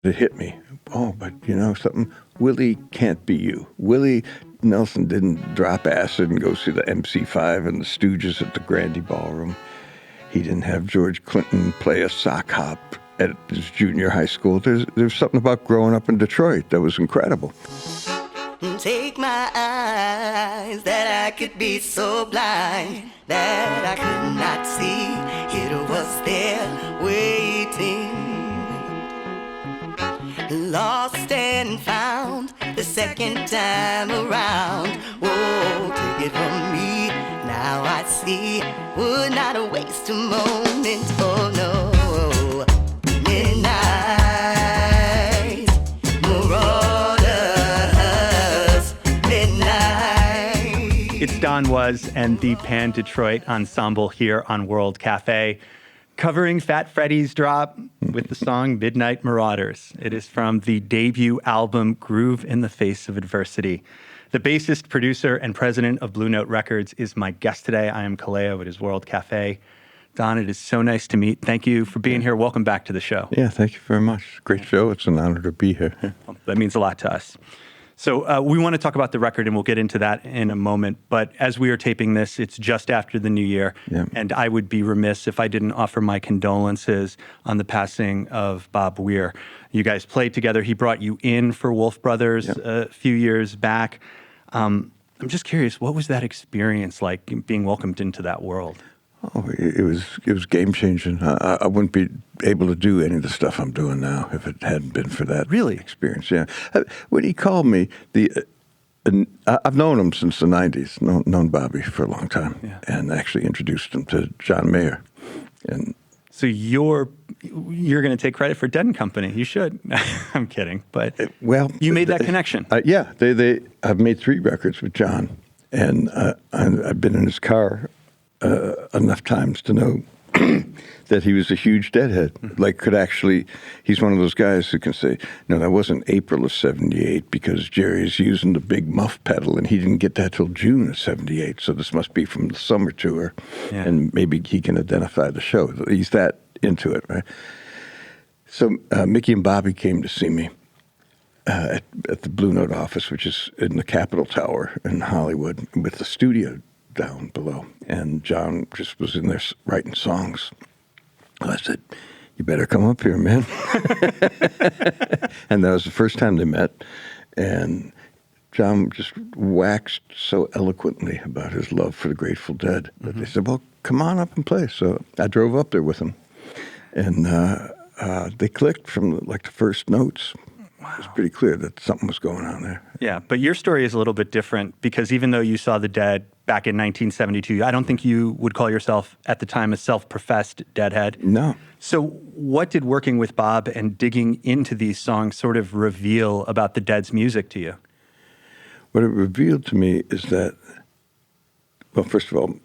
It hit me. Oh, but you know something? Willie can't be you. Willie Nelson didn't drop acid and go see the MC5 and the Stooges at the Grandy Ballroom. He didn't have George Clinton play a sock hop at his junior high school. There's something about growing up in Detroit that was incredible. Take my eyes that I could be so blind that I could not see it was there waiting. Lost and found the second time around. Whoa, take it from me. Now I see would not waste a moment. Oh no. Midnight marauders. Midnight. It's Don Was and the Pan-Detroit Ensemble here on World Cafe, covering Fat Freddy's drop with the song Midnight Marauders. It is from the debut album Groove in the Face of Adversity. The bassist, producer, and president of Blue Note Records is my guest today. I am Kallao. It is World Cafe. Don, it is so nice to meet. Thank you for being here. Welcome back to the show. Yeah, thank you very much. Great show. It's an honor to be here. Well, that means a lot to us. So we want to talk about the record, and we'll get into that in a moment. But as we are taping this, it's just after the new year. Yeah. And I would be remiss if I didn't offer my condolences on the passing of Bob Weir. You guys played together. He brought you in for Wolf Brothers a few years back. I'm just curious, what was that experience like, being welcomed into that world? Oh, it was game changing. I wouldn't be able to do any of the stuff I'm doing now if it hadn't been for that experience. Yeah, when he called me, I've known him since the '90s. Known Bobby for a long time, and actually introduced him to John Mayer. And so you're going to take credit for Dead and Company. You should. I'm kidding, but you made that connection. Yeah, I've made 3 records with John, and I've been in his car enough times to know that he was a huge Deadhead. He's one of those guys who can say, no, that wasn't April of 78 because Jerry's using the big muff pedal and he didn't get that till June of 78. So this must be from the summer tour. Yeah. And maybe he can identify the show. He's that into it, right? So Mickey and Bobby came to see me at the Blue Note office, which is in the Capitol Tower in Hollywood, with the studio down below, and John just was in there writing songs. I said, you better come up here, man. And that was the first time they met, and John just waxed so eloquently about his love for the Grateful Dead that they said, well, come on up and play. So I drove up there with him, and they clicked from the first notes. Wow. It was pretty clear that something was going on there. Yeah, but your story is a little bit different because even though you saw the Dead back in 1972, I don't think you would call yourself at the time a self-professed Deadhead. No. So what did working with Bob and digging into these songs sort of reveal about the Dead's music to you? What it revealed to me is that, well, first of all,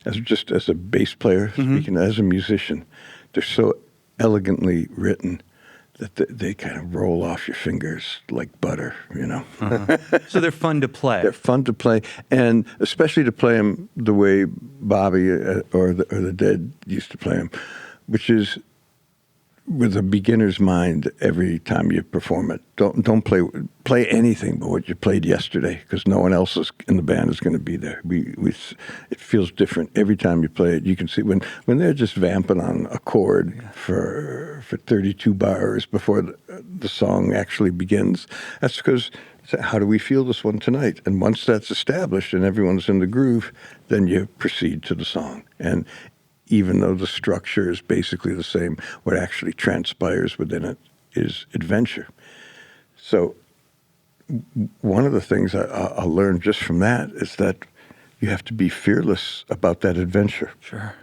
as a bass player, speaking as a musician, they're so elegantly written that they kind of roll off your fingers like butter, you know. So they're fun to play. They're fun to play, and especially to play them the way Bobby or the Dead used to play them, which is with a beginner's mind every time you perform it. Don't play anything but what you played yesterday, because no one else in the band is going to be there. It feels different every time you play it. You can see when they're just vamping on a chord for 32 bars before the song actually begins. That's because, how do we feel this one tonight? And once that's established and everyone's in the groove, then you proceed to the song. And even though the structure is basically the same, what actually transpires within it is adventure. So one of the things I learned just from that is that you have to be fearless about that adventure. Sure.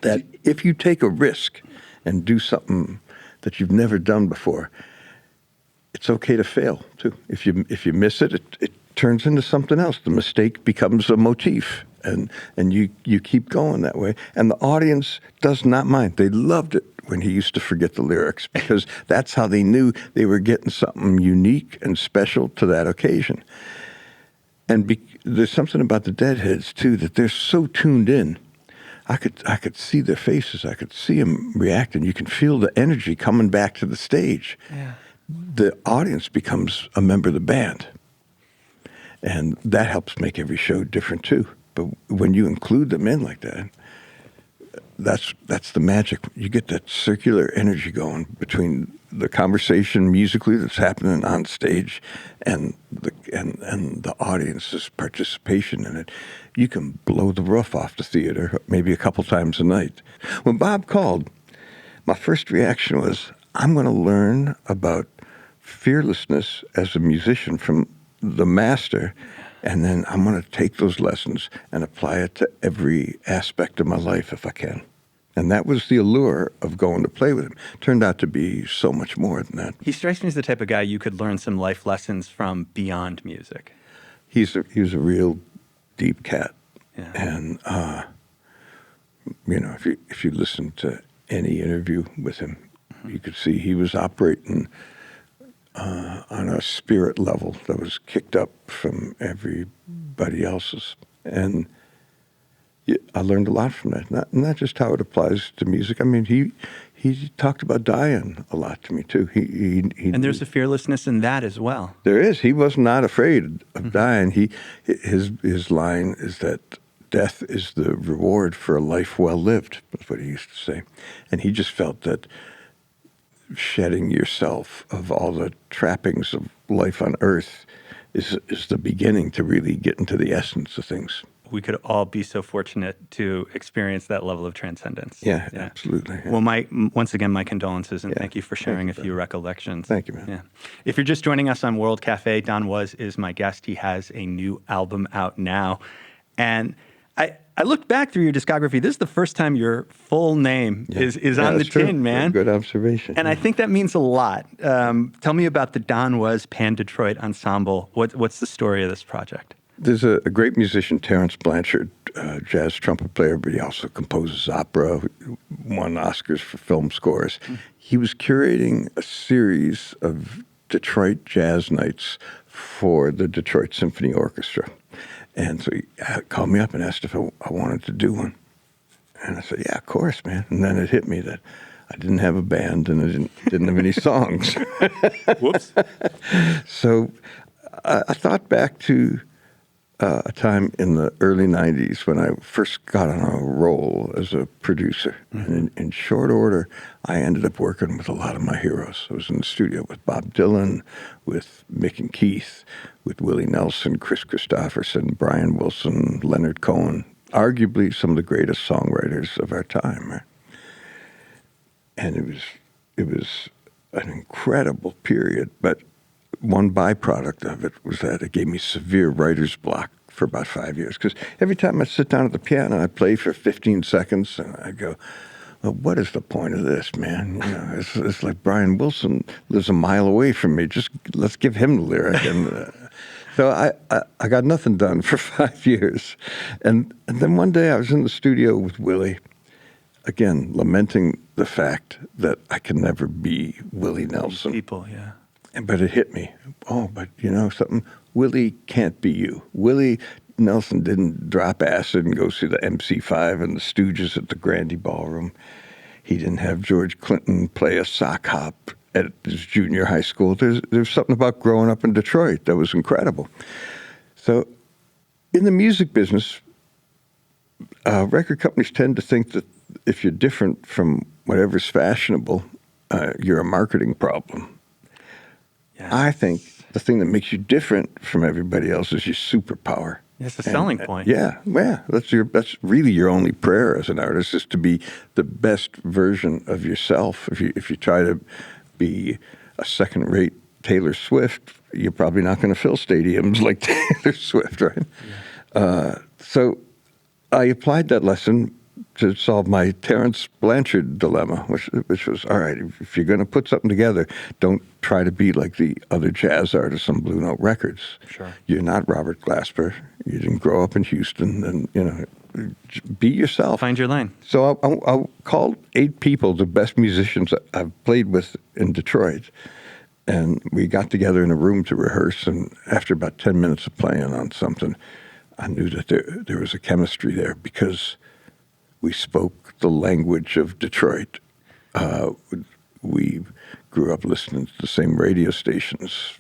That if you take a risk and do something that you've never done before, it's okay to fail too. If you miss it, it turns into something else. The mistake becomes a motif. And you keep going that way. And the audience does not mind. They loved it when he used to forget the lyrics, because that's how they knew they were getting something unique and special to that occasion. And there's something about the Deadheads, too, that they're so tuned in. I could see their faces. I could see them reacting. You can feel the energy coming back to the stage. Yeah. The audience becomes a member of the band. And that helps make every show different too. But when you include them in like that, that's the magic. You get that circular energy going between the conversation musically that's happening on stage and the audience's participation in it. You can blow the roof off the theater maybe a couple times a night. When Bob called, my first reaction was, I'm going to learn about fearlessness as a musician from the master, and then I'm going to take those lessons and apply it to every aspect of my life if I can. And that was the allure of going to play with him. Turned out to be so much more than that. He strikes me as the type of guy you could learn some life lessons from beyond music. He was a real deep cat. Yeah. And, if you listen to any interview with him, you could see he was operating on a spirit level that was kicked up from everybody else's. And I learned a lot from that, not just how it applies to music. I mean, he talked about dying a lot to me too. And there's a fearlessness in that as well. There is. He was not afraid of dying. His line is that death is the reward for a life well lived. That's what he used to say. And he just felt that shedding yourself of all the trappings of life on earth is the beginning to really get into the essence of things. We could all be so fortunate to experience that level of transcendence. Yeah. Absolutely. Yeah. Well, once again, my condolences, and Yeah. thank you for sharing Thank you, a few recollections. Thank you, man. Yeah. If you're just joining us on World Cafe, Don Was is my guest. He has a new album out now. And I looked back through your discography. This is the first time your full name is on the that's true. tin, man. Good observation. And I think that means a lot. Tell me about the Don Was Pan-Detroit Ensemble. What's the story of this project? There's a great musician, Terrence Blanchard, jazz trumpet player, but he also composes opera, won Oscars for film scores. He was curating a series of Detroit jazz nights for the Detroit Symphony Orchestra. And so he called me up and asked if I wanted to do one. And I said, yeah, of course, man. And then it hit me that I didn't have a band and I didn't have any songs. Whoops. So I thought back to a time in the early 90s when I first got on a roll as a producer. And in short order, I ended up working with a lot of my heroes. I was in the studio with Bob Dylan, with Mick and Keith, with Willie Nelson, Chris Christopherson, Brian Wilson, Leonard Cohen, arguably some of the greatest songwriters of our time. Right? And it was an incredible period, but one byproduct of it was that it gave me severe writer's block for about 5 years. Because every time I sit down at the piano, I play for 15 seconds, and I go, well, what is the point of this, man? It's like Brian Wilson lives a mile away from me. Just let's give him the lyric. And so I got nothing done for 5 years. And then one day I was in the studio with Willie, again, lamenting the fact that I could never be Willie Nelson. People, yeah. But it hit me. Oh, but you know something? Willie can't be you. Willie Nelson didn't drop acid and go see the MC5 and the Stooges at the Grandy Ballroom. He didn't have George Clinton play a sock hop at his junior high school. There's something about growing up in Detroit that was incredible. So in the music business, record companies tend to think that if you're different from whatever's fashionable, you're a marketing problem. Yes. I think the thing that makes you different from everybody else is your superpower. It's a selling point. Yeah. That's really your only prayer as an artist, is to be the best version of yourself. If you try to be a second-rate Taylor Swift, you're probably not going to fill stadiums like Taylor Swift, right? Yeah. So I applied that lesson to solve my Terrence Blanchard dilemma, which was, all right, if you're going to put something together, don't try to be like the other jazz artists on Blue Note Records. Sure. You're not Robert Glasper. You didn't grow up in Houston, and, be yourself. Find your lane. So I called 8 people, the best musicians I've played with in Detroit, and we got together in a room to rehearse, and after about 10 minutes of playing on something, I knew that there was a chemistry there, because we spoke the language of Detroit. We grew up listening to the same radio stations.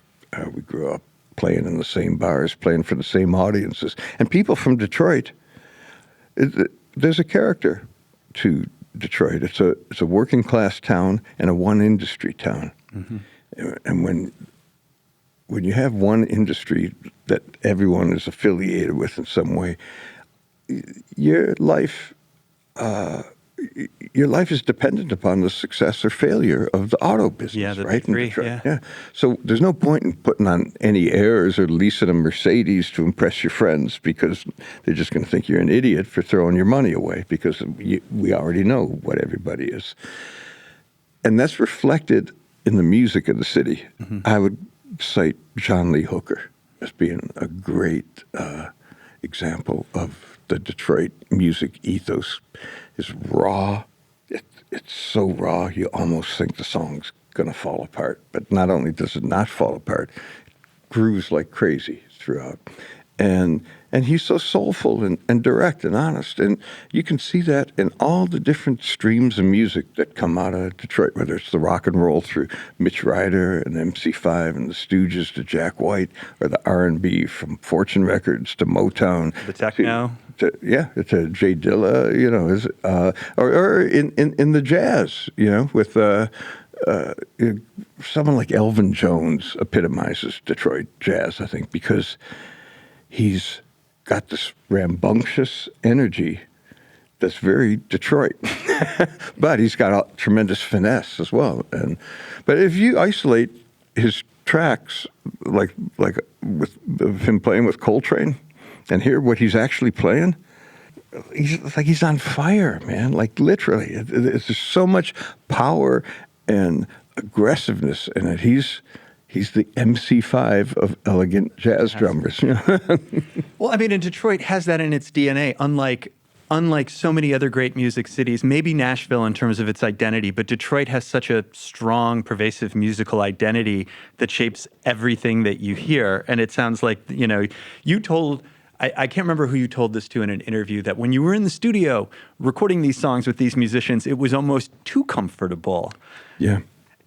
We grew up playing in the same bars, playing for the same audiences. And people from Detroit, there's a character to Detroit. It's a working class town and a one industry town. Mm-hmm. And when you have one industry that everyone is affiliated with in some way, your life is dependent upon the success or failure of the auto business, the right? big three, Yeah. So there's no point in putting on any airs or leasing a Mercedes to impress your friends, because they're just going to think you're an idiot for throwing your money away, because we already know what everybody is. And that's reflected in the music of the city. Mm-hmm. I would cite John Lee Hooker as being a great example of the Detroit music ethos. Is raw. It's so raw, you almost think the song's going to fall apart. But not only does it not fall apart, it grooves like crazy throughout. And he's so soulful and direct and honest. And you can see that in all the different streams of music that come out of Detroit, whether it's the rock and roll through Mitch Ryder and MC5 and the Stooges to Jack White, or the R&B from Fortune Records to Motown. The techno. To Jay Dilla, or in the jazz, with someone like Elvin Jones epitomizes Detroit jazz, I think, because he's got this rambunctious energy that's very Detroit, but he's got a tremendous finesse as well. But if you isolate his tracks, like with him playing with Coltrane, and hear what he's actually playing, he's on fire, man. Like literally, it's just so much power and aggressiveness in it. He's the MC5 of elegant jazz drummers. Well, I mean, and Detroit has that in its DNA, unlike so many other great music cities, maybe Nashville in terms of its identity, but Detroit has such a strong, pervasive musical identity that shapes everything that you hear. And it sounds like, you told, I can't remember who you told this to in an interview, that when you were in the studio recording these songs with these musicians, it was almost too comfortable. Yeah.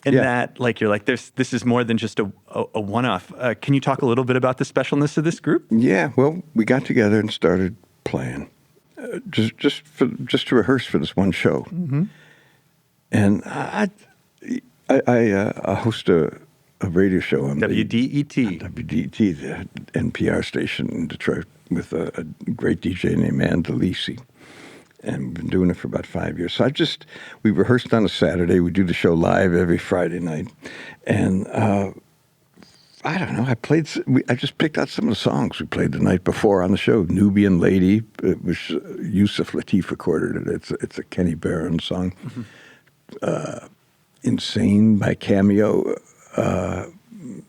And that, you're like, this is more than just a one-off. Can you talk a little bit about the specialness of this group? Yeah, well, we got together and started playing, just to rehearse for this one show. Mm-hmm. And I host a radio show on WDET. WDET, the NPR station in Detroit, with a great DJ named Ann DeLisi. And we've been doing it for about 5 years. So we rehearsed on a Saturday. We do the show live every Friday night. And I don't know, I just picked out some of the songs we played the night before on the show. Nubian Lady, it was Yusuf Lateef recorded it. It's a Kenny Barron song. Mm-hmm. Insane by Cameo.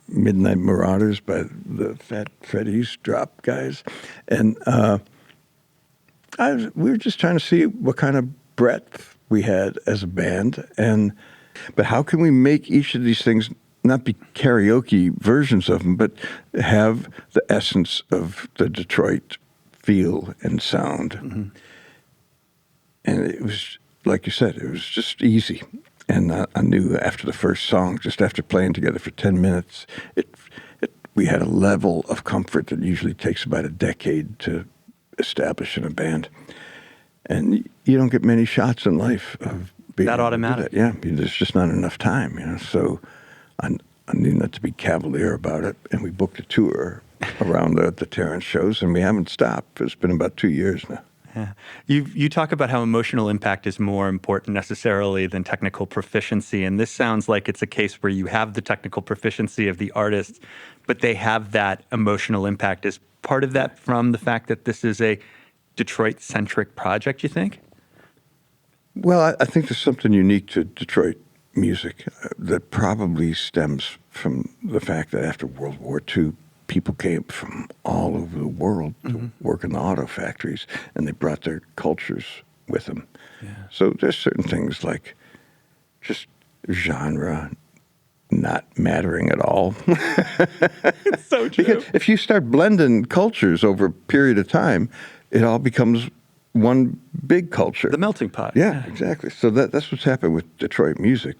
Midnight Marauders by the Fat Freddy's Drop guys. And we were just trying to see what kind of breadth we had as a band, but how can we make each of these things not be karaoke versions of them, but have the essence of the Detroit feel and sound? Mm-hmm. And it was, like you said, it was just easy. And I knew after the first song, just after playing together for 10 minutes, we had a level of comfort that usually takes about a decade to establish in a band. And you don't get many shots in life of being that automatic. Yeah, there's just not enough time, So I knew not to be cavalier about it, and we booked a tour around the Terrence shows, and we haven't stopped. It's been about 2 years now. Yeah. You talk about how emotional impact is more important necessarily than technical proficiency, and this sounds like it's a case where you have the technical proficiency of the artists, but they have that emotional impact. Is part of that from the fact that this is a Detroit-centric project, you think? Well, I think there's something unique to Detroit music that probably stems from the fact that after World War II, people came from all over the world to work in the auto factories, and they brought their cultures with them. Yeah. So there's certain things like just genre not mattering at all. It's so true. Because if you start blending cultures over a period of time, it all becomes one big culture. The melting pot. Yeah, exactly. So that's what's happened with Detroit music.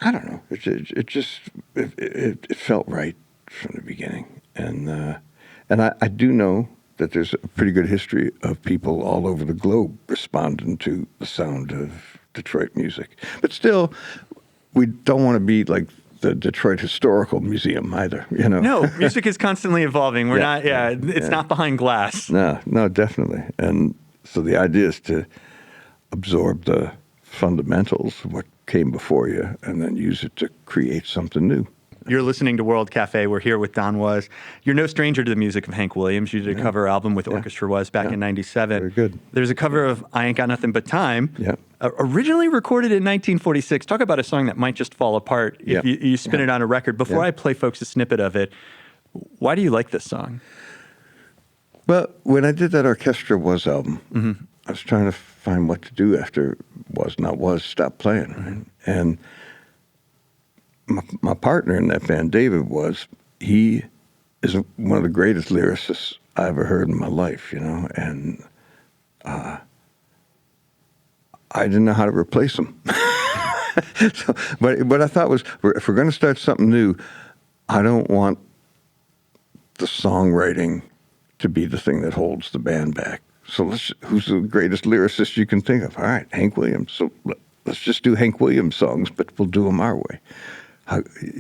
I don't know. It felt right from the beginning, and I do know that there's a pretty good history of people all over the globe responding to the sound of Detroit music. But still, we don't want to be like the Detroit Historical Museum either, you know? No, music is constantly evolving. We're not, it's not behind glass. No, definitely. And so the idea is to absorb the fundamentals of what came before you and then use it to create something new. You're listening to World Cafe. We're here with Don Was. You're no stranger to the music of Hank Williams. You did a cover album with Orchestra Was back in '97. Very good. There's a cover of I Ain't Got Nothing But Time, Yeah. Originally recorded in 1946. Talk about a song that might just fall apart if you spin it on a record. Before I play folks a snippet of it, why do you like this song? Well, when I did that Orchestra Was album, I was trying to find what to do after Was Not Was stopped playing, right? And my partner in that band, David, he is one of the greatest lyricists I ever heard in my life, you know, and I didn't know how to replace him. But I thought if we're going to start something new, I don't want the songwriting to be the thing that holds the band back. So who's the greatest lyricist you can think of? All right, Hank Williams. So let's just do Hank Williams songs, but we'll do them our way.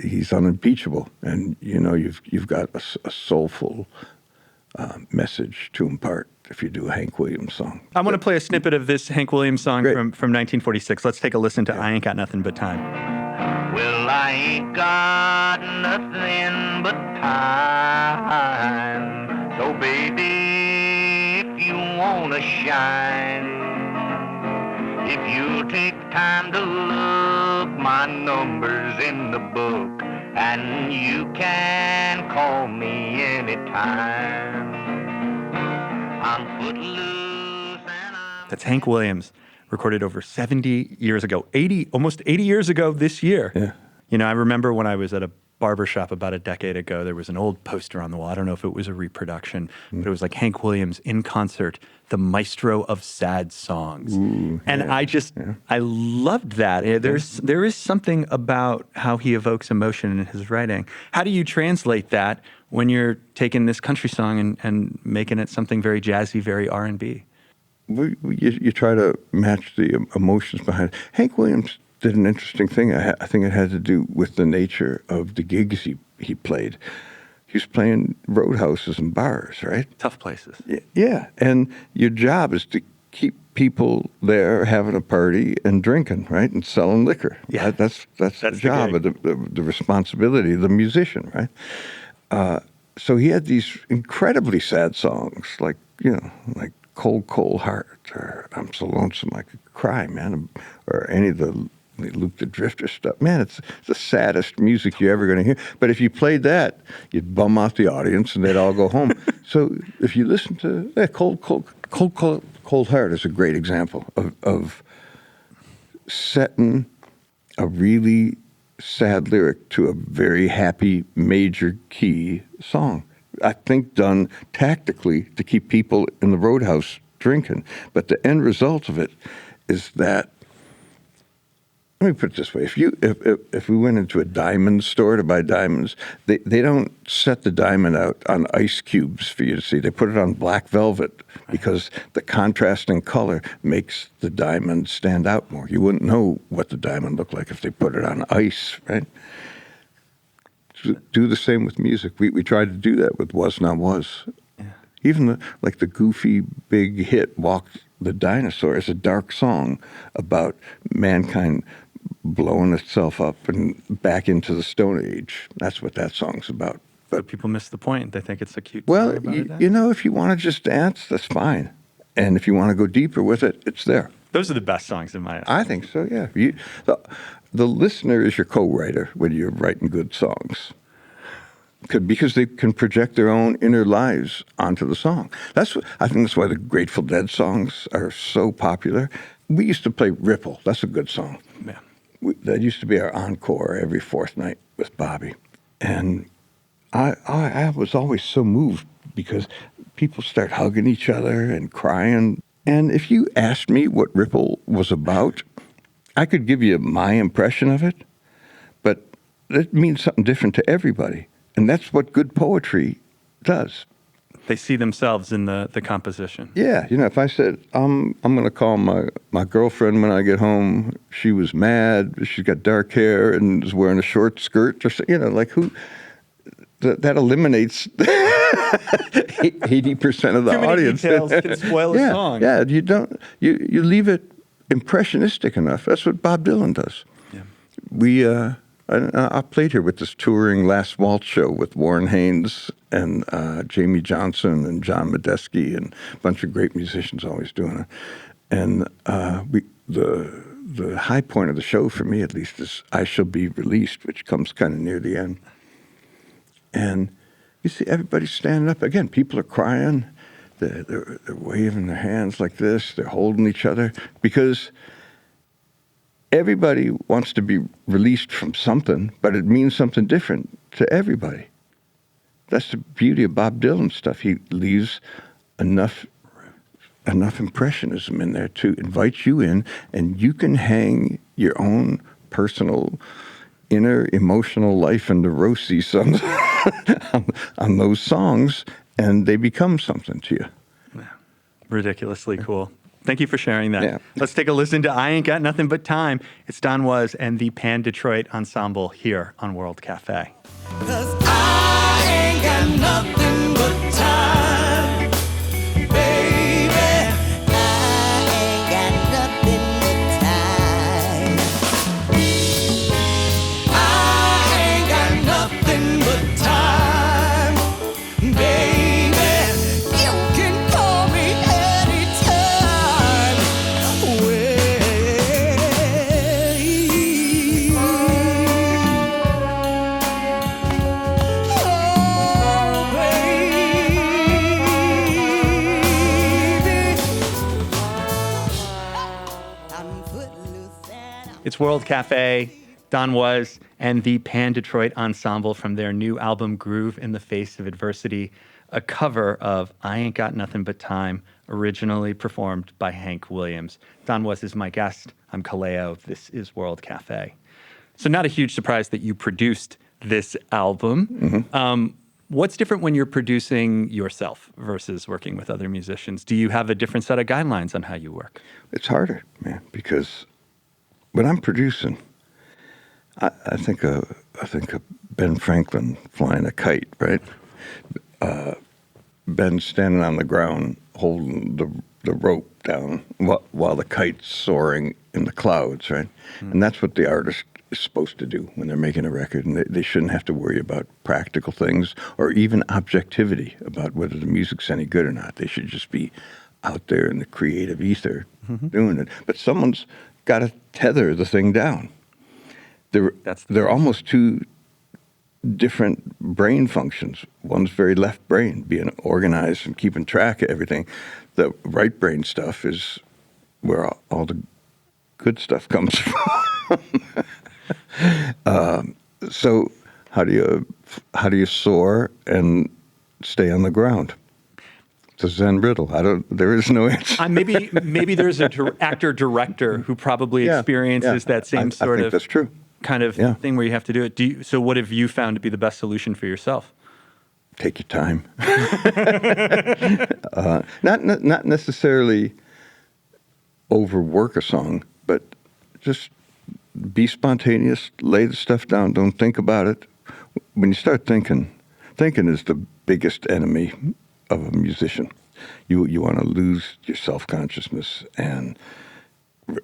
He's unimpeachable, and you know you've got a soulful message to impart if you do a Hank Williams song. I want to play a snippet of this Hank Williams song Great. from 1946. Let's take a listen to I Ain't Got Nothing But Time. Well, I ain't got nothing but time. So, baby, if you wanna shine, if you take time to look, my number's in the book, and you can call me anytime. I'm footloose and I'm... That's Hank Williams, recorded over 70 years ago, almost 80 years ago this year. Yeah. You know, I remember when I was at a barbershop about a decade ago, there was an old poster on the wall. I don't know if it was a reproduction, but it was like Hank Williams in concert, the maestro of sad songs. And I loved that. There is something about how he evokes emotion in his writing. How do you translate that when you're taking this country song and making it something very jazzy, very R&B? You try to match the emotions behind it. Hank Williams did an interesting thing. I think it had to do with the nature of the gigs he played. He was playing roadhouses and bars, right? Tough places. Yeah, and your job is to keep people there having a party and drinking, right, and selling liquor. Yeah, that's the job of the responsibility of the musician, right? So he had these incredibly sad songs, like Cold, Cold Heart, or I'm So Lonesome I Could Cry, man, or any of the Luke the Drifter stuff. Man, it's the saddest music you're ever going to hear. But if you played that, you'd bum out the audience and they'd all go home. So if you listen to Cold Heart is a great example of setting a really sad lyric to a very happy major key song. I think done tactically to keep people in the roadhouse drinking. But the end result of it is that, let me put it this way: if we went into a diamond store to buy diamonds, they don't set the diamond out on ice cubes for you to see. They put it on black velvet because the contrasting color makes the diamond stand out more. You wouldn't know what the diamond looked like if they put it on ice, right? Do the same with music. We tried to do that with Was Not Was. Yeah. Even the goofy big hit Walk the Dinosaur is a dark song about mankind blowing itself up and back into the Stone Age. That's what that song's about. But people miss the point. They think it's a cute well, song about you know, if you want to just dance, that's fine. And if you want to go deeper with it, it's there. Those are the best songs in my opinion. I think so, yeah. The listener is your co-writer when you're writing good songs. Because they can project their own inner lives onto the song. I think that's why the Grateful Dead songs are so popular. We used to play Ripple. That's a good song. Yeah. That used to be our encore every fourth night with Bobby. And I was always so moved because people start hugging each other and crying. And if you asked me what Ripple was about, I could give you my impression of it, but it means something different to everybody. And that's what good poetry does. They see themselves in the composition. Yeah, if I said, I'm going to call my girlfriend when I get home, she was mad, she's got dark hair and is wearing a short skirt, or like who, that eliminates 80% of the Too many audience. details can spoil a song. Yeah, you leave it impressionistic enough. That's what Bob Dylan does. Yeah. I played here with this touring Last Waltz show with Warren Haynes and Jamie Johnson and John Medeski and a bunch of great musicians always doing it. And the high point of the show for me, at least, is I Shall Be Released, which comes kind of near the end. And you see everybody standing up. Again, people are crying. They're waving their hands like this. They're holding each other because everybody wants to be released from something, but it means something different to everybody. That's the beauty of Bob Dylan stuff. He leaves enough impressionism in there to invite you in, and you can hang your own personal inner emotional life and neuroses on those songs, and they become something to you. Yeah. Ridiculously cool. Thank you for sharing that. Yeah. Let's take a listen to I Ain't Got Nothing But Time. It's Don Was and the Pan-Detroit Ensemble here on World Cafe. 'Cause I ain't got nothing but time, baby. I ain't got nothing but time. I ain't got nothing but time, baby. You can call me anytime. It's World Cafe, Don Was, and the Pan-Detroit Ensemble from their new album, Groove in the Face of Adversity, a cover of I Ain't Got Nothing But Time, originally performed by Hank Williams. Don Was is my guest. I'm Kallao. This is World Cafe. So not a huge surprise that you produced this album. Mm-hmm. What's different when you're producing yourself versus working with other musicians? Do you have a different set of guidelines on how you work? It's harder, man, because when I'm producing, I think of Ben Franklin flying a kite, right? Ben standing on the ground holding the rope down while the kite's soaring in the clouds, right? And that's what the artist is supposed to do when they're making a record, and they shouldn't have to worry about practical things or even objectivity about whether the music's any good or not. They should just be out there in the creative ether doing it. But someone's got to tether the thing down. They're almost two different brain functions. One's very left brain, being organized and keeping track of everything. The right brain stuff is where all the good stuff comes from. So how do you soar and stay on the ground? It's a Zen riddle. There is no answer. Maybe there's an actor director who probably experiences that same I think of that's true. kind of thing where you have to do it. So what have you found to be the best solution for yourself? Take your time. Not necessarily overwork a song, but just be spontaneous, lay the stuff down, don't think about it. When you start thinking is the biggest enemy of a musician. You want to lose your self-consciousness and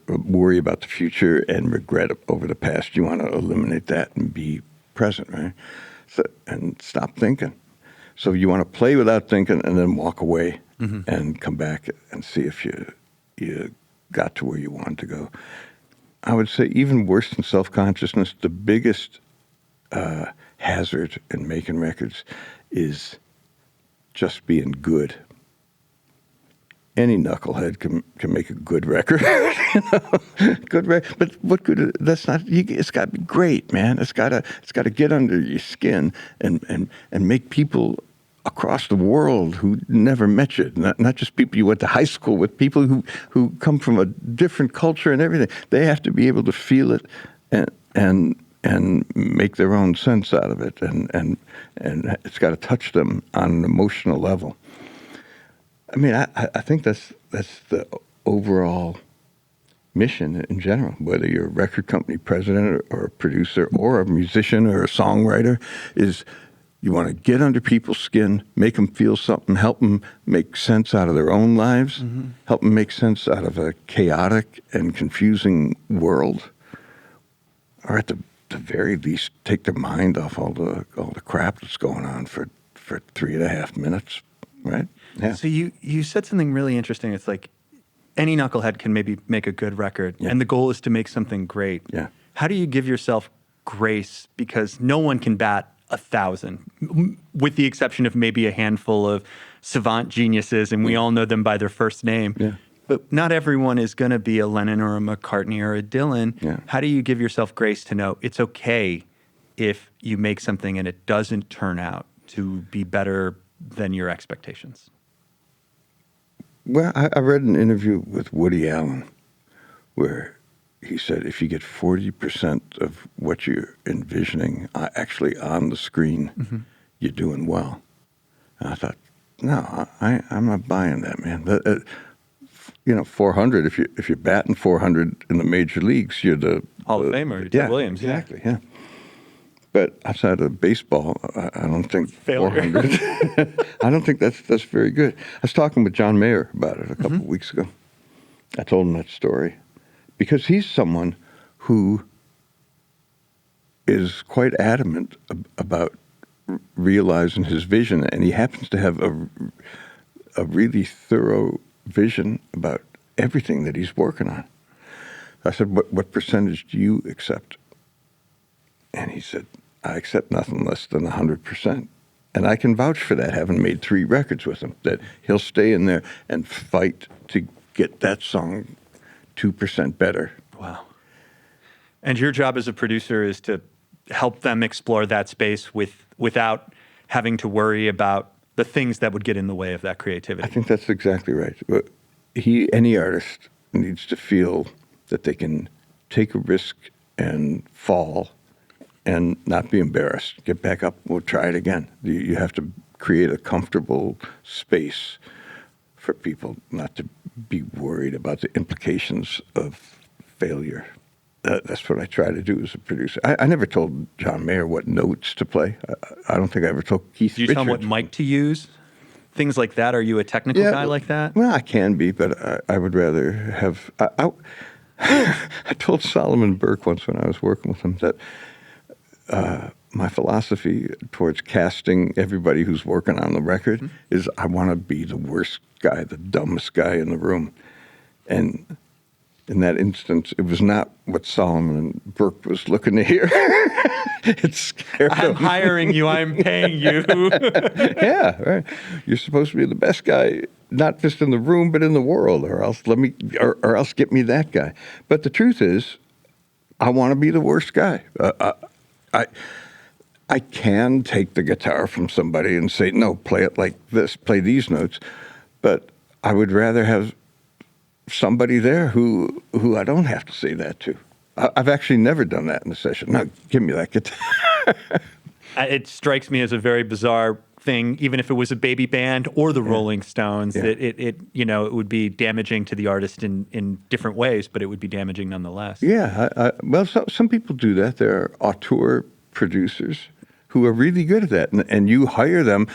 worry about the future and regret over the past. You want to eliminate that and be present, right? And stop thinking. So you want to play without thinking and then walk away and come back and see if you got to where you wanted to go. I would say even worse than self-consciousness, the biggest hazard in making records is just being good. Any knucklehead can make a good record, good record. But what good? That's not. It's got to be great, man. It's got to get under your skin and make people across the world who never met you, not just people you went to high school with, people who come from a different culture and everything. They have to be able to feel it and make their own sense out of it, and it's got to touch them on an emotional level. I mean, I think that's the overall mission in general, whether you're a record company president or a producer or a musician or a songwriter, is you want to get under people's skin, make them feel something, help them make sense out of their own lives, help them make sense out of a chaotic and confusing world, or at the very least take their mind off all the crap that's going on for 3.5 minutes, right? Yeah. So you said something really interesting. It's like any knucklehead can maybe make a good record, and the goal is to make something great. Yeah. How do you give yourself grace? Because no one can bat 1,000, with the exception of maybe a handful of savant geniuses, and we all know them by their first name. Yeah. But not everyone is going to be a Lennon or a McCartney or a Dylan. Yeah. How do you give yourself grace to know it's okay if you make something and it doesn't turn out to be better than your expectations? Well, I read an interview with Woody Allen where he said if you get 40% of what you're envisioning actually on the screen, you're doing well. And I thought, no, I'm not buying that, man. 400. If you're batting 400 in the major leagues, you're the Hall of Famer, Ted Williams. Exactly. Yeah. But outside of baseball, I don't think Failure. 400. I don't think that's very good. I was talking with John Mayer about it a couple of weeks ago. I told him that story because he's someone who is quite adamant about realizing his vision, and he happens to have a really thorough vision about everything that he's working on. I said, what percentage do you accept? And he said, I accept nothing less than 100%. And I can vouch for that, having made 3 records with him, that he'll stay in there and fight to get that song 2% better. Wow. And your job as a producer is to help them explore that space without having to worry about the things that would get in the way of that creativity. I think that's exactly right. Any artist needs to feel that they can take a risk and fall and not be embarrassed. Get back up, we'll try it again. You have to create a comfortable space for people not to be worried about the implications of failure. That's what I try to do as a producer. I never told John Mayer what notes to play. I don't think I ever told Keith Do you Richards. tell him what mic to use? Things like that? Are you a technical guy like that? Well, I can be, but I would rather have... I told Solomon Burke once when I was working with him that my philosophy towards casting everybody who's working on the record is I want to be the worst guy, the dumbest guy in the room. And in that instance, it was not what Solomon Burke was looking to hear. It scared him. I'm hiring you. I'm paying you. Yeah, right. You're supposed to be the best guy, not just in the room, but in the world, or else or else get me that guy. But the truth is, I want to be the worst guy. I can take the guitar from somebody and say, no, play it like this, play these notes. But I would rather have somebody there who I don't have to say that to. I've actually never done that in a session. No, give me that guitar. It strikes me as a very bizarre thing, even if it was a baby band or the Rolling Stones. Yeah. It would be damaging to the artist in different ways, but it would be damaging nonetheless. Yeah, well, some people do that. There are auteur producers who are really good at that, and you hire them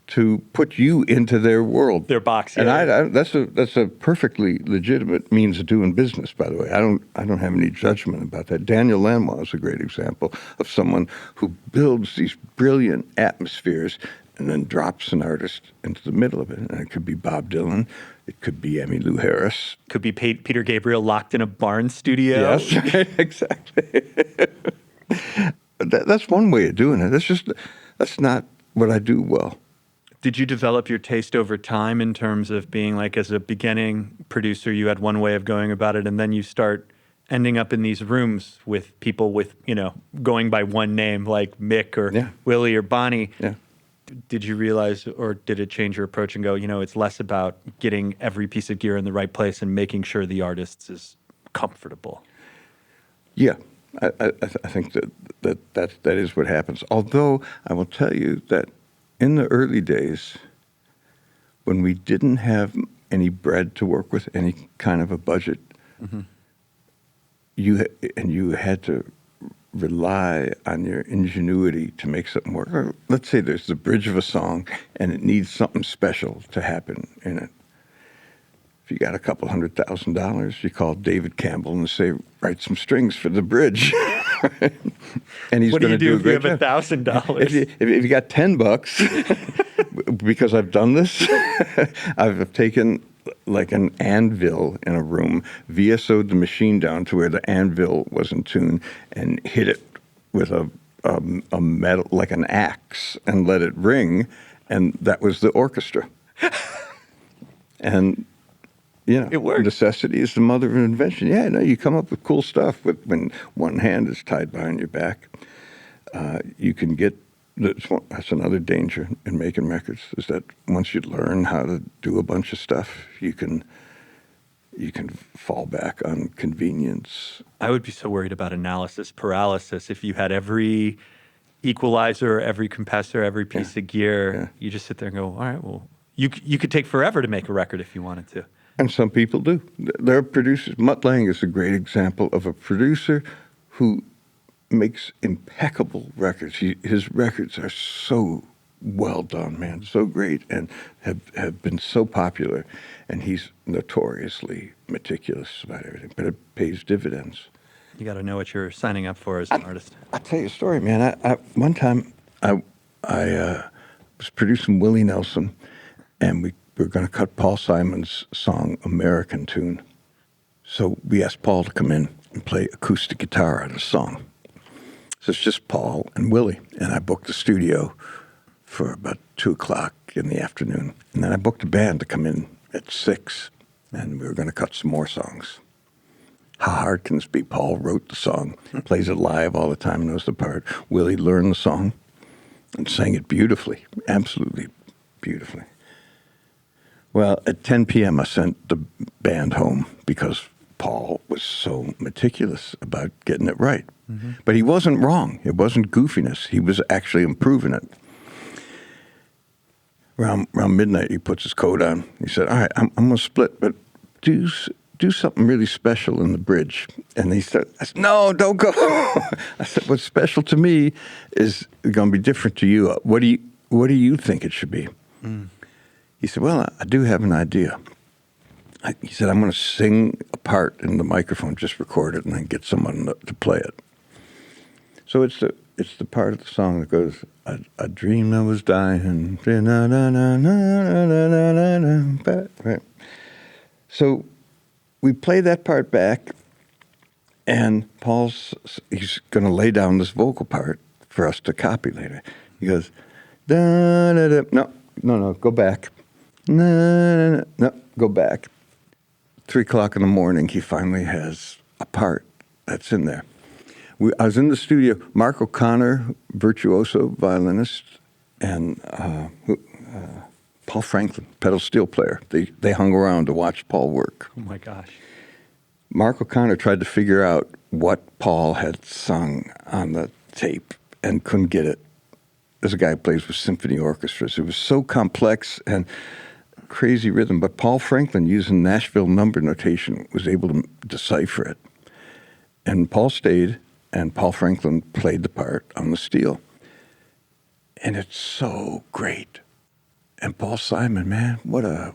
to put you into their world, Their box. And Yeah. that's a perfectly legitimate means of doing business. By the way, I don't have any judgment about that. Daniel Lanois is a great example of someone who builds these brilliant atmospheres and then drops an artist into the middle of it. And it could be Bob Dylan, it could be Emmylou Harris, Could be Peter Gabriel locked in a barn studio. Yes, exactly. That's one way of doing it. That's not what I do well. Did you develop your taste over time in terms of being like, as a beginning producer, you had one way of going about it, and then you start ending up in these rooms with people with, going by one name like Mick or Yeah. Willie or Bonnie. Yeah. Did you realize, or did it change your approach and go, it's less about getting every piece of gear in the right place and making sure the artist is comfortable? Yeah, I think that is what happens. Although I will tell you that in the early days, when we didn't have any bread to work with, any kind of a budget, you had to rely on your ingenuity to make something work. Or let's say there's the bridge of a song and it needs something special to happen in it. If you got a couple $100,000, you call David Campbell and say, write some strings for the bridge. And he's What do going you to do a if you great have job. $1,000? If you got $10, because I've done this, I've taken like an anvil in a room, VSO'd the machine down to where the anvil was in tune, and hit it with a metal, like an axe, and let it ring, and that was the orchestra. And It worked. necessity is the mother of invention. Yeah, no, you come up with cool stuff when one hand is tied behind your back. You can get. That's another danger in making records, is that once you learn how to do a bunch of stuff, you can fall back on convenience. I would be so worried about analysis paralysis if you had every equalizer, every compressor, every piece of gear. Yeah. You just sit there and go, all right, well, you could take forever to make a record if you wanted to. And some people do. There are producers. Mutt Lange is a great example of a producer who makes impeccable records. His records are so well done, man, so great, and have been so popular. And he's notoriously meticulous about everything, but it pays dividends. You got to know what you're signing up for as an artist. I'll tell you a story, man. One time I was producing Willie Nelson, and we were going to cut Paul Simon's song American Tune. So we asked Paul to come in and play acoustic guitar on the song. So it's just Paul and Willie. And I booked the studio for about 2:00 in the afternoon. And then I booked a band to come in at 6, and we were going to cut some more songs. How hard can this be? Paul wrote the song, plays it live all the time, knows the part. Willie learned the song and sang it beautifully, absolutely beautifully. Well, at 10 p.m., I sent the band home because Paul was so meticulous about getting it right. Mm-hmm. But he wasn't wrong. It wasn't goofiness. He was actually improving it. Around midnight, he puts his coat on. He said, all right, I'm going to split, but do something really special in the bridge. And he said, no, don't go. I said, what's special to me is going to be different to you. What do you think it should be? Mm. He said, well, I do have an idea. He said, I'm going to sing a part in the microphone, just record it, and then get someone to play it. So it's the part of the song that goes, I dreamed I was dying. Right. So we play that part back, and he's going to lay down this vocal part for us to copy later. He goes, da-da-da. No, go back. No, go back. 3:00 in the morning, he finally has a part that's in there. I was in the studio. Mark O'Connor, virtuoso violinist, and Paul Franklin, pedal steel player. They hung around to watch Paul work. Oh my gosh. Mark O'Connor tried to figure out what Paul had sung on the tape and couldn't get it. There's a guy who plays with symphony orchestras. It was so complex and crazy rhythm, but Paul Franklin, using Nashville number notation, was able to decipher it. And Paul stayed, and Paul Franklin played the part on the steel. And it's so great. And Paul Simon, man, what a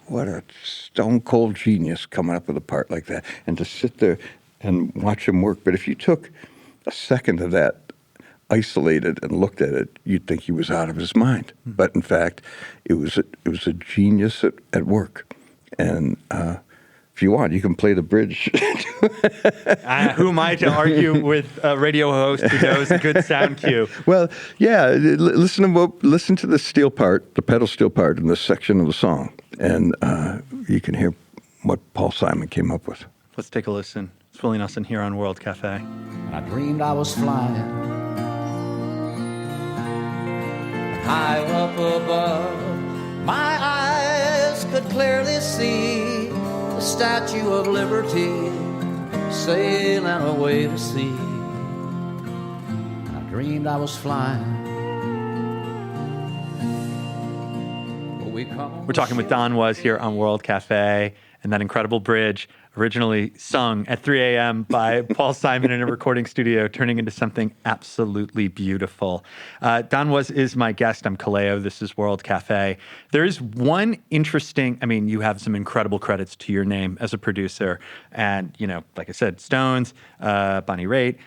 stone cold genius coming up with a part like that. And to sit there and watch him work. But if you took a second of that, isolated and looked at it, you'd think he was out of his mind. Mm-hmm. But in fact, it was a genius at work. And if you want, you can play the bridge. Who am I to argue with a radio host who knows a good sound cue? Well, yeah, listen to the steel part, the pedal steel part in this section of the song, and you can hear what Paul Simon came up with. Let's take a listen. It's Willie Nelson here on World Cafe. I dreamed I was flying High up above, my eyes could clearly see the Statue of Liberty sailing away to sea. I dreamed I was flying. We're talking with Don Was here on World Cafe, and that incredible bridge, originally sung at 3 a.m. by Paul Simon in a recording studio, turning into something absolutely beautiful. Don Was is my guest. I'm Kallao. This is World Cafe. There is one interesting, I mean, you have some incredible credits to your name as a producer. And, you know, like I said, Stones, Bonnie Raitt,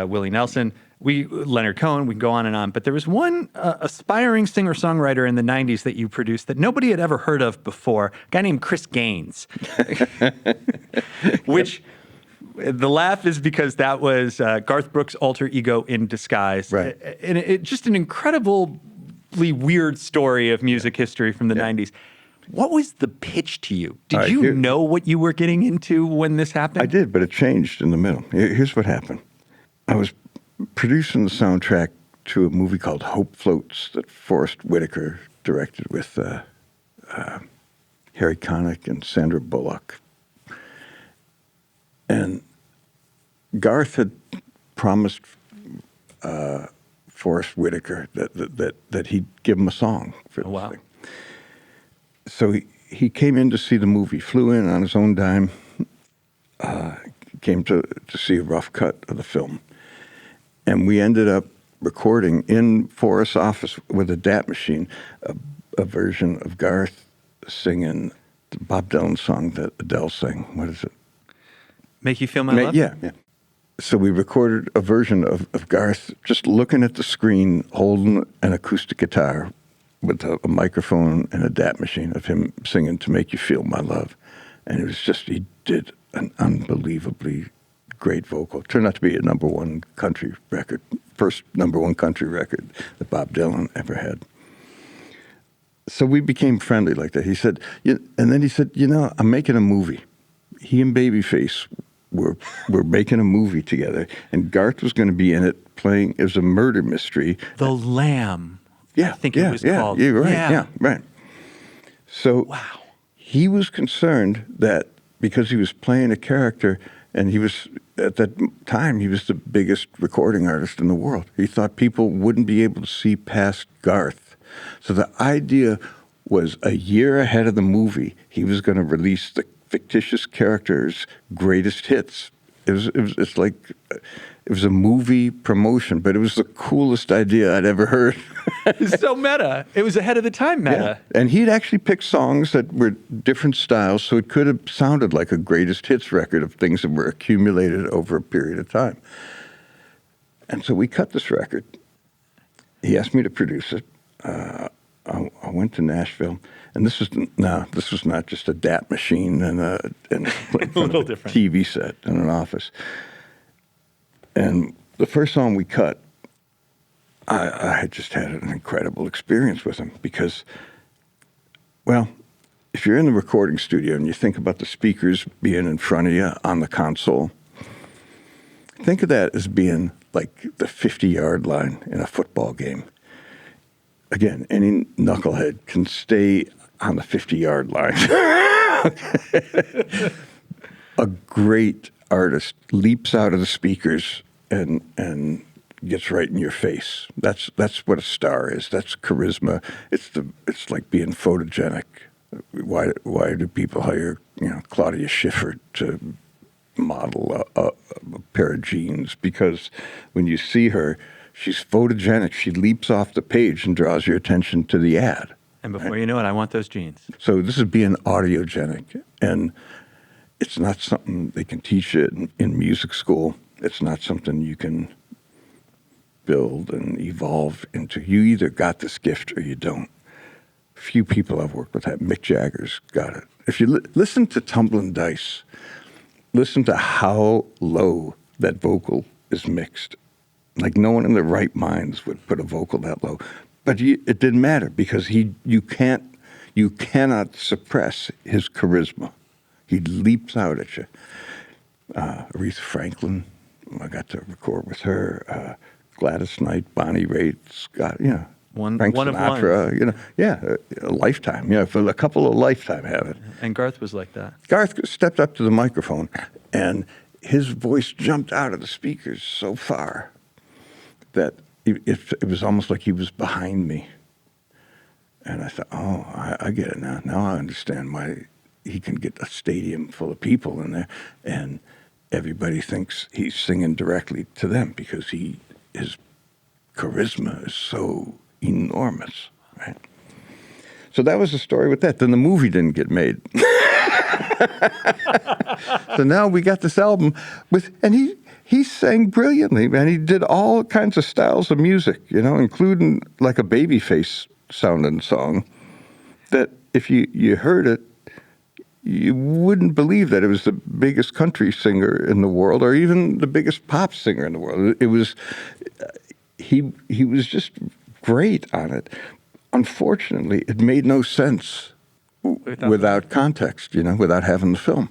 Willie Nelson, Leonard Cohen, we can go on and on. But there was one aspiring singer-songwriter in the 90s that you produced that nobody had ever heard of before, a guy named Chris Gaines. Which the laugh is because that was Garth Brooks' alter ego in disguise. Right. And it just an incredibly weird story of music history from the 90s. What was the pitch to you? Did you know what you were getting into when this happened? I did, but it changed in the middle. Here's what happened. I was producing the soundtrack to a movie called Hope Floats that Forrest Whitaker directed with Harry Connick and Sandra Bullock. And Garth had promised Forrest Whitaker that he'd give him a song for this thing. So he came in to see the movie, flew in on his own dime, came to see a rough cut of the film. And we ended up recording in Forrest's office with a DAT machine a version of Garth singing the Bob Dylan song that Adele sang. What is it? Make You Feel My Love? Yeah. So we recorded a version of Garth just looking at the screen, holding an acoustic guitar with a microphone and a DAT machine of him singing To Make You Feel My Love. And it was just, he did an unbelievably great vocal. It turned out to be a number one country record, first number one country record that Bob Dylan ever had. So we became friendly like that. He said, and then he said, I'm making a movie. He and Babyface were making a movie together, and Garth was going to be in it playing, it was a murder mystery. The Lamb. Yeah, I think it was called. Yeah, right. Yeah, right. So wow. He was concerned that because he was playing a character, and he was, at that time, he was the biggest recording artist in the world. He thought people wouldn't be able to see past Garth. So the idea was a year ahead of the movie, he was going to release the fictitious character's greatest hits. It was a movie promotion, but it was the coolest idea I'd ever heard. It's so meta. It was ahead of the time meta. Yeah. And he'd actually picked songs that were different styles, so it could have sounded like a greatest hits record of things that were accumulated over a period of time. And so we cut this record. He asked me to produce it. I went to Nashville, and this was not just a DAT machine and a little different TV set in an office. And the first song we cut, I had just had an incredible experience with him because, well, if you're in the recording studio and you think about the speakers being in front of you on the console, think of that as being like the 50-yard line in a football game. Again, any knucklehead can stay on the 50-yard line. A great artist leaps out of the speakers and gets right in your face. That's what a star is. That's charisma. It's like being photogenic. Why do people hire Claudia Schiffer to model a pair of jeans? Because when you see her, she's photogenic. She leaps off the page and draws your attention to the ad. And before you know it, I want those jeans. So this is being audiogenic, and it's not something they can teach it in music school. It's not something you can build and evolve into. You either got this gift or you don't. Few people I've worked with have. Mick Jagger's got it. If you listen to Tumbling Dice, listen to how low that vocal is mixed. Like no one in their right minds would put a vocal that low. But it didn't matter because you cannot suppress his charisma. He leaps out at you. Aretha Franklin, I got to record with her. Gladys Knight, Bonnie Raitt, Scott, Frank one of Sinatra, ones. you know, yeah, a lifetime. Yeah, for a couple of lifetime have it. And Garth was like that. Garth stepped up to the microphone, and his voice jumped out of the speakers so far that it was almost like he was behind me. And I thought, oh, I get it now. Now I understand why he can get a stadium full of people in there, and everybody thinks he's singing directly to them because his charisma is so enormous, right? So that was the story with that. Then the movie didn't get made. So now we got this album and he sang brilliantly, man. He did all kinds of styles of music, you know, including like a Babyface sounding song that if you heard it, you wouldn't believe that it was the biggest country singer in the world or even the biggest pop singer in the world. It was, he was just great on it. Unfortunately, it made no sense without context, you know, without having the film.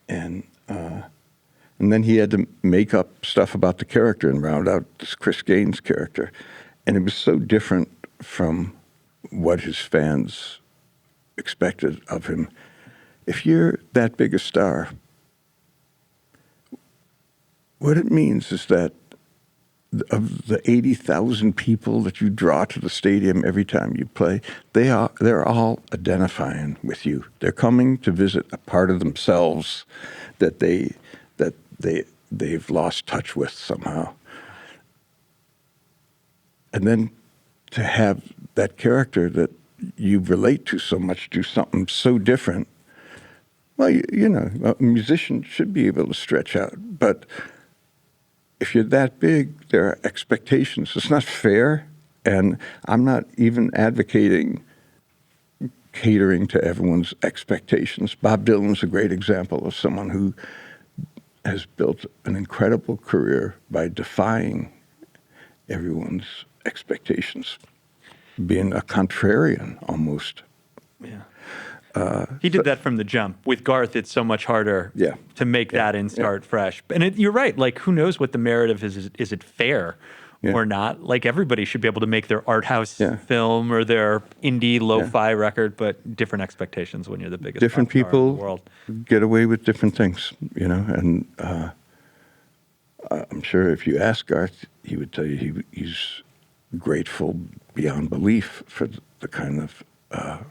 And then he had to make up stuff about the character and round out this Chris Gaines character. And it was so different from what his fans expected of him. If you're that big a star, what it means is that of the 80,000 people that you draw to the stadium every time you play, they're all identifying with you. They're coming to visit a part of themselves that they've lost touch with somehow. And then to have that character that you relate to so much do something so different, well, you know, a musician should be able to stretch out. But if you're that big, there are expectations. It's not fair, and I'm not even advocating catering to everyone's expectations. Bob Dylan's a great example of someone who has built an incredible career by defying everyone's expectations, being a contrarian almost. Yeah. He did that from the jump. With Garth, it's so much harder to make that and start fresh. And you're right. Like, who knows what the merit of is it fair or not? Like, everybody should be able to make their art house film or their indie lo-fi record, but different expectations when you're the biggest different pop star people in the world. Get away with different things, you know. And I'm sure if you ask Garth, he would tell you he's grateful beyond belief for the kind of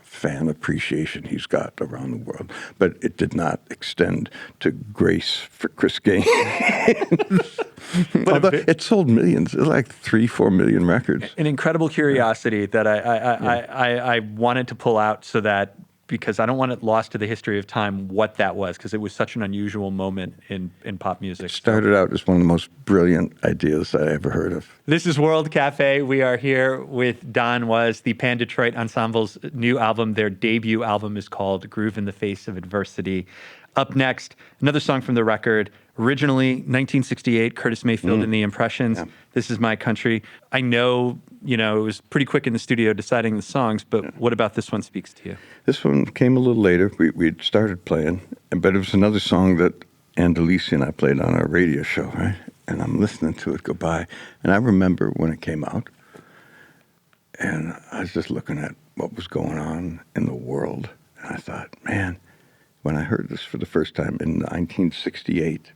fan appreciation he's got around the world, but it did not extend to grace for Chris Gaines. Although it sold millions, like 3-4 million records. An incredible curiosity that I wanted to pull out so that, because I don't want it lost to the history of time what that was, because it was such an unusual moment in pop music. It started out as one of the most brilliant ideas I ever heard of. This is World Cafe. We are here with Don Was, the Pan-Detroit Ensemble's new album. Their debut album is called Groove in the Face of Adversity. Up next, another song from the record. Originally, 1968, Curtis Mayfield and the Impressions. Yeah. This Is My Country. I know, it was pretty quick in the studio deciding the songs, but what about this one speaks to you? This one came a little later. We'd started playing, but it was another song that Andalisi and I played on our radio show, right? And I'm listening to it go by, and I remember when it came out, and I was just looking at what was going on in the world, and I thought, man, when I heard this for the first time in 1968,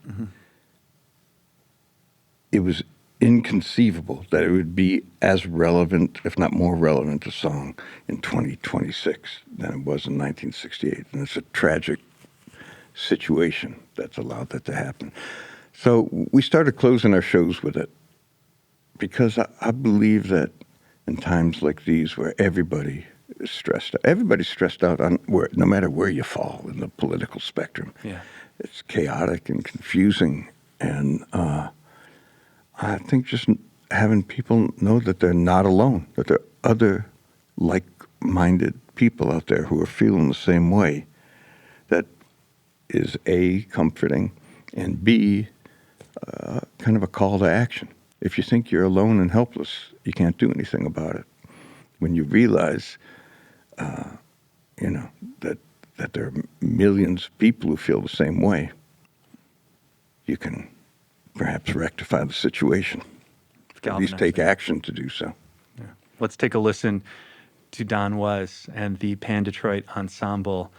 it was inconceivable that it would be as relevant, if not more relevant, a song in 2026 than it was in 1968. And it's a tragic situation that's allowed that to happen. So we started closing our shows with it because I believe that in times like these where everybody is stressed out, everybody's stressed out no matter where you fall in the political spectrum. Yeah. It's chaotic and confusing, and I think just having people know that they're not alone, that there are other like-minded people out there who are feeling the same way, that is A, comforting, and B, kind of a call to action. If you think you're alone and helpless, you can't do anything about it. When you realize, that there are millions of people who feel the same way, you can perhaps rectify the situation. At least take action to do so. Yeah. Let's take a listen to Don Was and the Pan-Detroit Ensemble.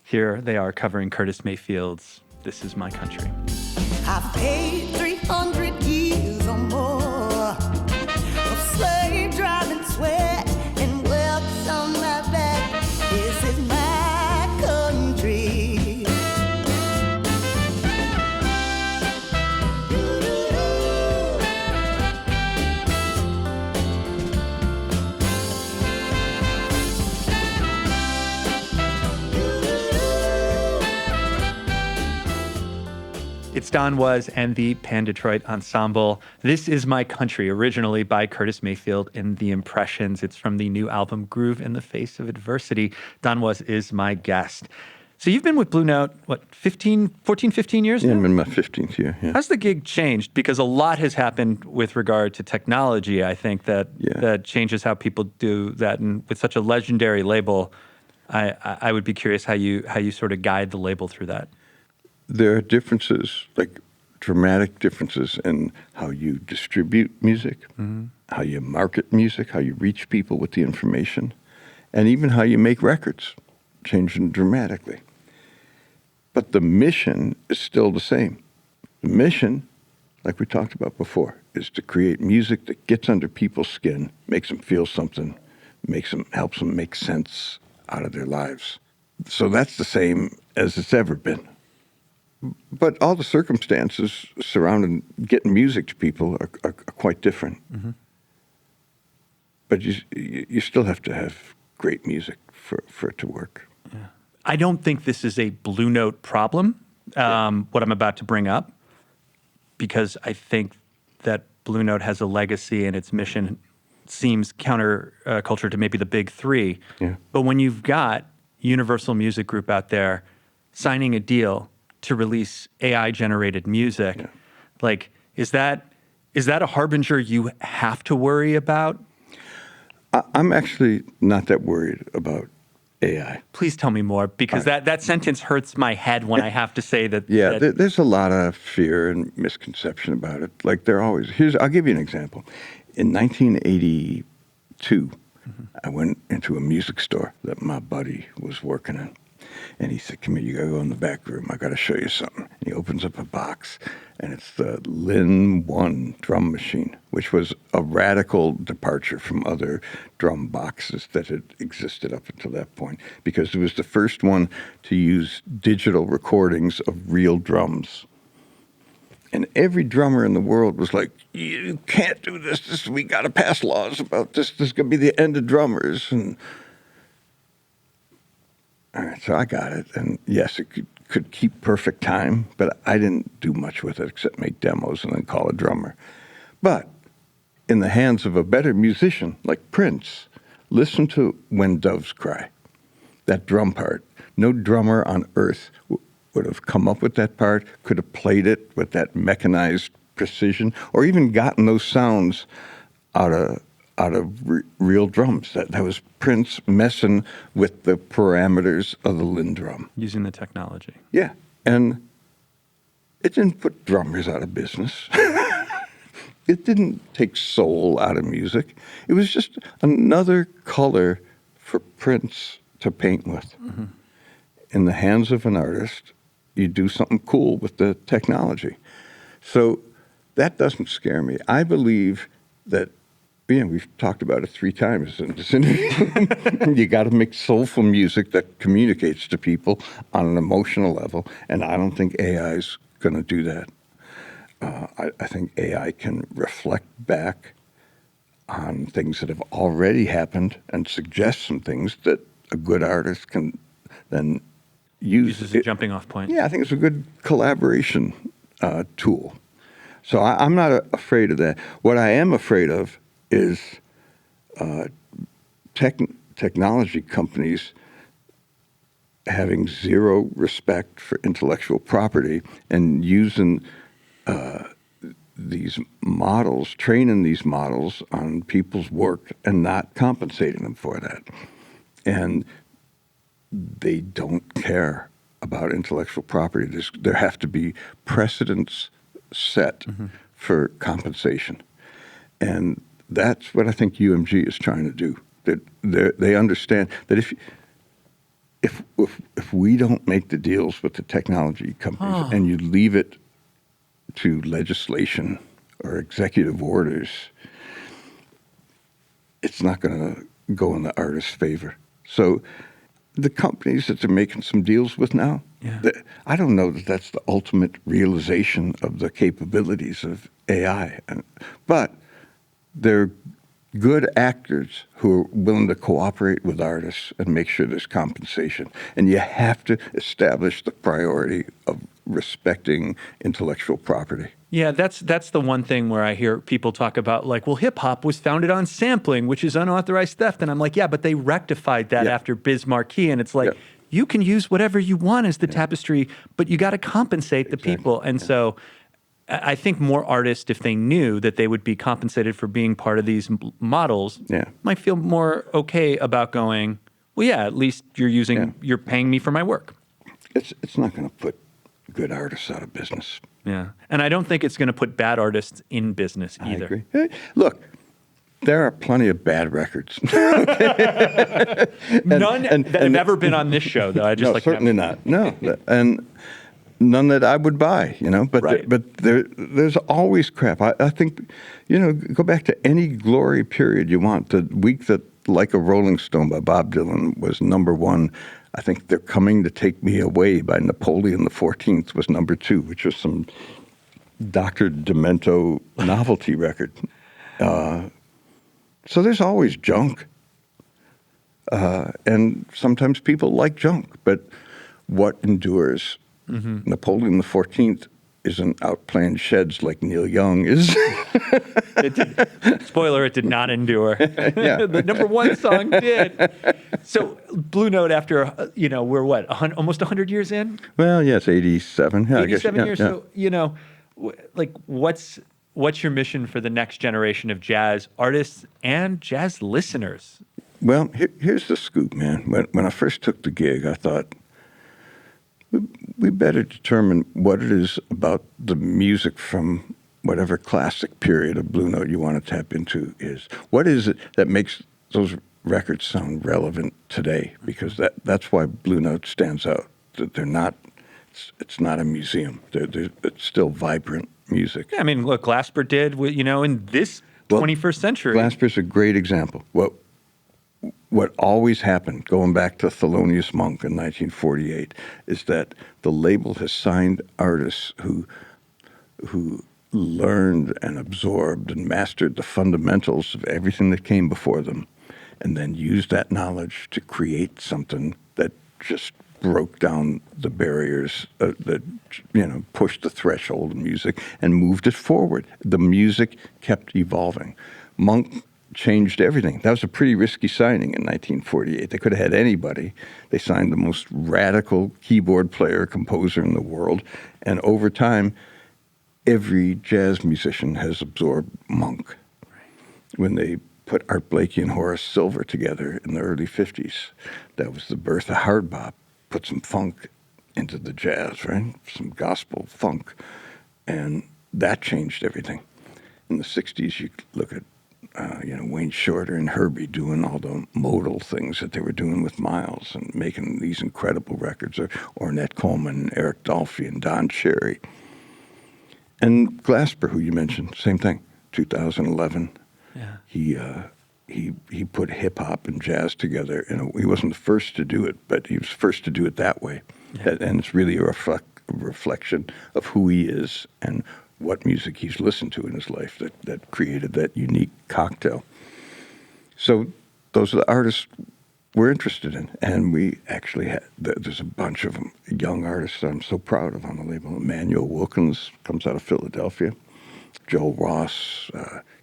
Here they are covering Curtis Mayfield's This Is My Country. I've paid 300 years or more of slave driving sweat and welts on my back. This is my country. It's Don Was and the Pan-Detroit Ensemble. This Is My Country, originally by Curtis Mayfield in The Impressions. It's from the new album Groove in the Face of Adversity. Don Was is my guest. So you've been with Blue Note, 15 years now? Yeah, I'm in my 15th year. Yeah. How's the gig changed? Because a lot has happened with regard to technology, I think, that changes how people do that. And with such a legendary label, I would be curious how you sort of guide the label through that. There are differences, like dramatic differences in how you distribute music, how you market music, how you reach people with the information, and even how you make records, changing dramatically. But the mission is still the same. The mission, like we talked about before, is to create music that gets under people's skin, makes them feel something, helps them make sense out of their lives. So that's the same as it's ever been. But all the circumstances surrounding getting music to people are quite different. Mm-hmm. But you still have to have great music for it to work. Yeah. I don't think this is a Blue Note problem, what I'm about to bring up, because I think that Blue Note has a legacy and its mission seems counterculture to maybe the big three. Yeah. But when you've got Universal Music Group out there signing a deal to release AI-generated music, like is that a harbinger you have to worry about? I'm actually not that worried about AI. Please tell me more, because that sentence hurts my head when I have to say that. Yeah, there's a lot of fear and misconception about it. Like there always. I'll give you an example. In 1982, I went into a music store that my buddy was working in. And he said, come here, you got to go in the back room. I got to show you something. And he opens up a box, and it's the Lin 1 drum machine, which was a radical departure from other drum boxes that had existed up until that point, because it was the first one to use digital recordings of real drums. And every drummer in the world was like, you can't do this. We got to pass laws about this. This is going to be the end of drummers. And all right, so I got it, and yes, it could keep perfect time, but I didn't do much with it except make demos and then call a drummer. But in the hands of a better musician like Prince, listen to When Doves Cry, that drum part. No drummer on earth would have come up with that part, could have played it with that mechanized precision, or even gotten those sounds out of real drums. That was Prince messing with the parameters of the Lin drum. Using the technology. Yeah. And it didn't put drummers out of business. It didn't take soul out of music. It was just another color for Prince to paint with. Mm-hmm. In the hands of an artist, you do something cool with the technology. So that doesn't scare me. I believe that, we've talked about it 3 times in this interview. You got to make soulful music that communicates to people on an emotional level, and I don't think AI is going to do that. I think AI can reflect back on things that have already happened and suggest some things that a good artist can then use. As a jumping off point. Yeah, I think it's a good collaboration tool. So I'm not afraid of that. What I am afraid of is technology companies having zero respect for intellectual property and using these models, training these models on people's work and not compensating them for that. And they don't care about intellectual property. There have to be precedents set for compensation. And that's what I think UMG is trying to do. That they understand that if we don't make the deals with the technology companies and you leave it to legislation or executive orders, it's not going to go in the artist's favor. So the companies that they're making some deals with now, I don't know that that's the ultimate realization of the capabilities of AI, but they're good actors who are willing to cooperate with artists and make sure there's compensation. And you have to establish the priority of respecting intellectual property. Yeah, that's the one thing where I hear people talk about, like, well, hip hop was founded on sampling, which is unauthorized theft. And I'm like, yeah, but they rectified that after Biz Markie. And it's like, you can use whatever you want as the tapestry, but you got to compensate the people. And so I think more artists, if they knew that they would be compensated for being part of these models, might feel more okay about going, well, yeah, at least you're paying me for my work. It's not going to put good artists out of business. Yeah. And I don't think it's going to put bad artists in business either. I agree. Hey, look, there are plenty of bad records. None that have ever been on this show, though. Certainly not. No, and none that I would buy, But there's always crap. I think, go back to any glory period you want. The week that Like a Rolling Stone by Bob Dylan was number one, I think They're Coming to Take Me Away by Napoleon XIV was number two, which was some Dr. Demento novelty record. So there's always junk. And sometimes people like junk, but what endures? Napoleon XIV isn't out playing sheds like Neil Young is. Spoiler, it did not endure. The number one song did. So Blue Note, after, we're what, almost 100 years in? Well, yes, 87. 87 years. So, like, what's your mission for the next generation of jazz artists and jazz listeners? Well, here's the scoop, man. When I first took the gig, I thought, we better determine what it is about the music from whatever classic period of Blue Note you want to tap into is. What is it that makes those records sound relevant today? Because that's why Blue Note stands out. They're not. It's not a museum. It's still vibrant music. Yeah, I mean, look, Glasper did, in this 21st century. Glasper's a great example. What always happened, going back to Thelonious Monk in 1948, is that the label has signed artists who learned and absorbed and mastered the fundamentals of everything that came before them, and then used that knowledge to create something that just broke down the barriers that pushed the threshold of music and moved it forward. The music kept evolving. Monk changed everything. That was a pretty risky signing in 1948. They could have had anybody. They signed the most radical keyboard player, composer in the world. And over time, every jazz musician has absorbed Monk. When they put Art Blakey and Horace Silver together in the early 50s, that was the birth of hard bop. Put some funk into the jazz, right? Some gospel funk. And that changed everything. In the 60s, you look at Wayne Shorter and Herbie doing all the modal things that they were doing with Miles and making these incredible records, or Ornette Coleman, Eric Dolphy, and Don Cherry. And Glasper, who you mentioned, same thing, 2011. Yeah. He put hip-hop and jazz together. He wasn't the first to do it, but he was first to do it that way. Yeah. And it's really a reflection of who he is and what music he's listened to in his life that created that unique cocktail. So those are the artists we're interested in. And we actually there's a bunch of them, young artists that I'm so proud of on the label. Emmanuel Wilkins comes out of Philadelphia. Joel Ross,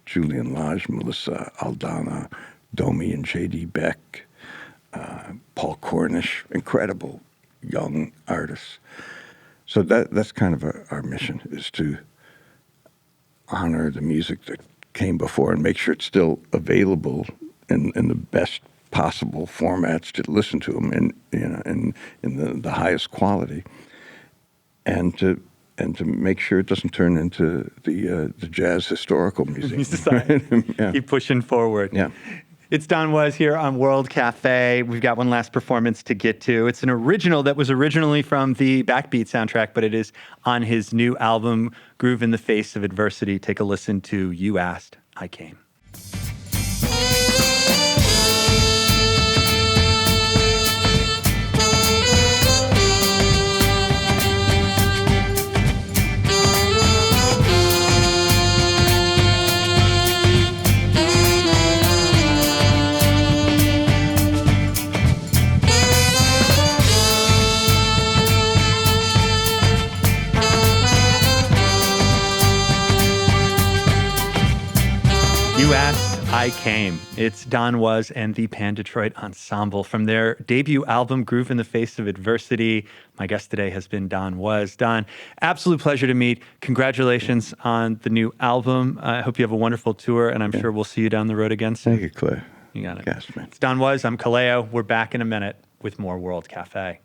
Julian Lage, Melissa Aldana, Domi and J.D. Beck, Paul Cornish, incredible young artists. So that's kind of our mission, is to honor the music that came before and make sure it's still available in the best possible formats to listen to them in the highest quality, and to and to make sure it doesn't turn into the Jazz Historical Museum. Yeah. Keep pushing forward. Yeah. It's Don Was here on World Cafe. We've got one last performance to get to. It's an original that was originally from the Backbeat soundtrack, but it is on his new album, Groove in the Face of Adversity. Take a listen to You Asked, I Came. You Asked, I Came. It's Don Was and the Pan-Detroit Ensemble from their debut album, Groove in the Face of Adversity. My guest today has been Don Was. Don, absolute pleasure to meet. Congratulations on the new album. I hope you have a wonderful tour, and I'm sure we'll see you down the road again soon. Thank you, Claire. You got it. Yes, man. It's Don Was. I'm Kallao. We're back in a minute with more World Cafe.